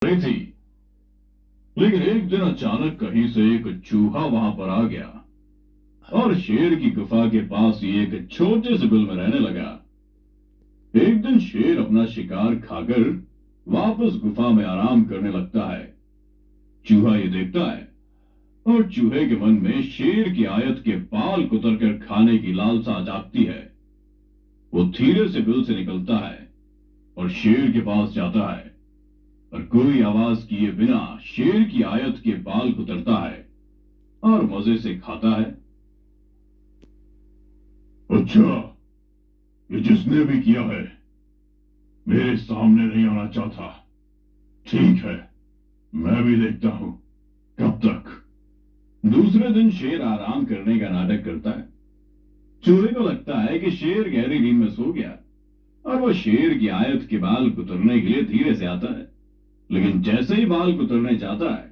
रही थी, लेकिन एक दिन अचानक कहीं से एक चूहा वहां पर आ गया और शेर की गुफा के पास ही एक छोटे से बिल में रहने लगा। एक दिन शेर अपना शिकार खाकर वापस गुफा में आराम करने लगता है। चूहा ये देखता है और चूहे के मन में शेर की आयत के बाल कुतर कर खाने की लालसा जागती है। वो धीरे से बिल से निकलता है और शेर के पास जाता है और कोई आवाज किए बिना शेर की आयत के बाल कुतरता है और मजे से खाता है। अच्छा, ये जिसने भी किया है मेरे सामने नहीं आना चाहता। ठीक है, मैं भी देखता हूं कब तक। दूसरे दिन शेर आराम करने का नाटक करता है। चूहे को लगता है कि शेर गहरी नींद में सो गया और वो शेर की आयत के बाल कुतरने के लिए धीरे से आता है। लेकिन जैसे ही बाल कुतरने जाता है,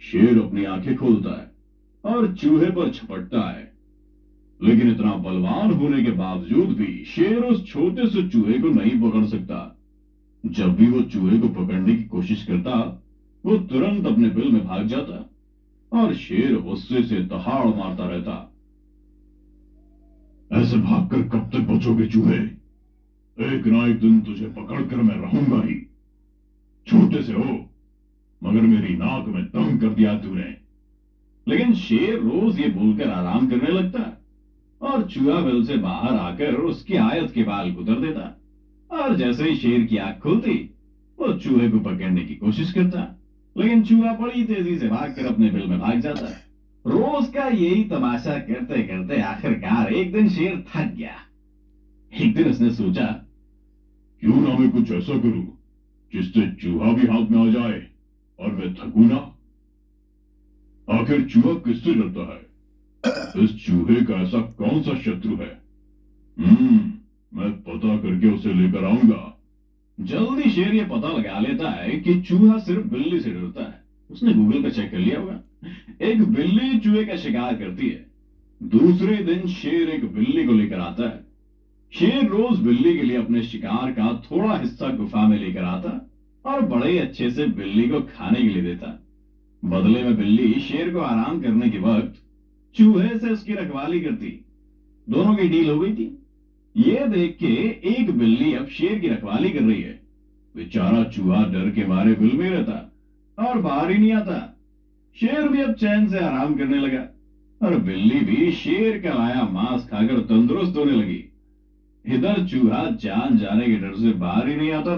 शेर अपनी आंखें खोलता है और चूहे पर झपटता है। लेकिन इतना बलवान होने के बावजूद भी शेर उस छोटे से चूहे को नहीं पकड़ सकता। जब भी वो चूहे को पकड़ने की कोशिश करता, वो तुरंत अपने बिल में भाग जाता और शेर गुस्से से दहाड़ मारता रहता। ऐसे भागकर कब तक बचोगे चूहे? एक ना एक दिन तुझे पकड़कर मैं रहूंगा ही। छोटे से हो, मगर मेरी नाक में दम कर दिया तूने। लेकिन शेर रोज ये बोलकर आराम करने लगता और चूहा बिल से बाहर आकर उसकी आयत के बाल कुतर देता। और जैसे ही शेर की आंख खुलती, वो चूहे को पकड़ने की कोशिश करता, लेकिन चूहा बड़ी तेजी से भागकर अपने बिल में भाग जाता। रोज का यही तमाशा करते करते आखिरकार एक दिन शेर थक गया। एक दिन उसने सोचा, क्यों ना मैं कुछ ऐसा करूं जिससे चूहा भी हाथ में आ जाए और मैं थकू ना। आखिर चूहा किससे डरता है? इस चूहे का ऐसा कौन सा शत्रु है? मैं पता करके उसे लेकर आऊंगा। जल्दी शेर ये पता लगा लेता है कि चूहा सिर्फ बिल्ली से डरता है। उसने गूगल पे चेक कर लिया होगा। एक बिल्ली चूहे का शिकार करती है। दूसरे दिन शेर एक बिल्ली को लेकर आता है। शेर रोज बिल्ली के लिए अपने शिकार का थोड़ा हिस्सा गुफा में लेकर आता और बड़े अच्छे से बिल्ली को खाने के लिए देता। बदले में बिल्ली शेर को आराम करने के वक्त चूहे से उसकी रखवाली करती। दोनों की डील हो गई थी। ये देख के एक बिल्ली अब शेर की रखवाली कर रही है। बेचारा चूहा डर के मारे बिल में रहता और बाहर ही नहीं आता। शेर भी अब चैन से आराम करने लगा और बिल्ली भी शेर का लाया मांस खाकर तंदुरुस्त होने लगी। इधर चूहा जान जाने के डर से बाहर ही नहीं आता था।